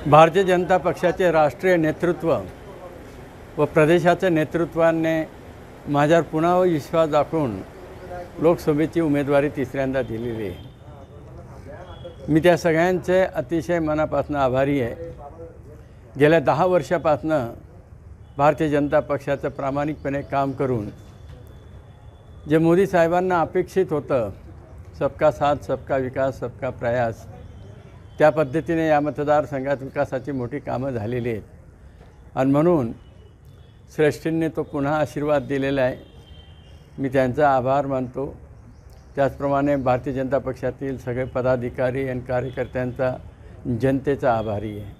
भारतीय जनता पक्षाचे राष्ट्रीय नेतृत्व व प्रदेशाच्या नेतृत्वाने माझ्यावर पुन्हा विश्वास दाखवून लोकसभेची उमेदवारी तिसऱ्यांदा दिलेली आहे। मी त्या सगळ्यांचे अतिशय मनापासून आभारी आहे। गेल्या 10 वर्षापासून भारतीय जनता पक्षाचं प्रामाणिकपणे काम करून जे मोदी साहेबांना अपेक्षित होतं, सबका साथ सबका विकास सबका प्रयास, त्या पद्धतीने या मतदारसंघात विकासाची मोठी कामं झालेली आहेत आणि म्हणून श्रेष्ठींनी तो पुन्हा आशीर्वाद दिलेला आहे। मी त्यांचा आभार मानतो। त्याचप्रमाणे भारतीय जनता पक्षातील सगळे पदाधिकारी आणि कार्यकर्त्यांचा जनतेचा आभारी आहे।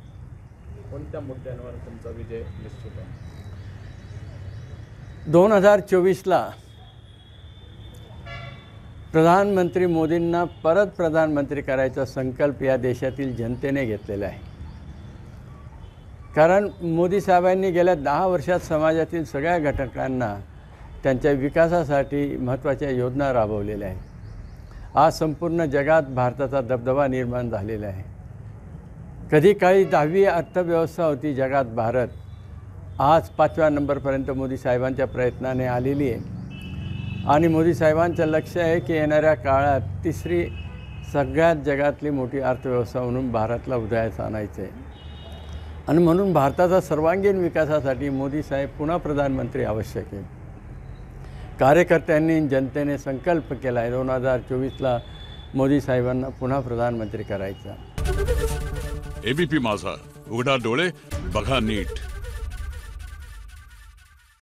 कोणत्या मुद्द्यांवर तुमचा विजय निश्चित आहे? 2024ला प्रधानमंत्री मोदींना परत प्रधानमंत्री करायचा संकल्प या देशातील जनतेने घेतलेला आहे। कारण मोदी साहेबांनी गेल्या 10 वर्षात समाजातील सगळ्या घटकांना त्यांच्या विकासासाठी महत्त्वाच्या योजना राबवलेल्या आहेत। आज संपूर्ण जगात भारताचा दबदबा निर्माण झालेला आहे। कधी काळी 10वी अर्थव्यवस्था होती जगात भारत, आज 5व्या नंबरपर्यंत मोदी साहेबांच्या प्रयत्नाने आलेली आहे आणि मोदी साहेबांचं लक्ष आहे की येणाऱ्या काळात तिसरी सगळ्यात जगातली मोठी अर्थव्यवस्था म्हणून भारताला उदयास आणायचं आहे आणि म्हणून भारताचा सर्वांगीण विकासासाठी मोदी साहेब पुन्हा प्रधानमंत्री आवश्यक आहे। कार्यकर्त्यांनी जनतेने संकल्प केला आहे 2024ला मोदी साहेबांना पुन्हा प्रधानमंत्री करायचा। एबीपी माझा, उघडा डोळे बघा नीट।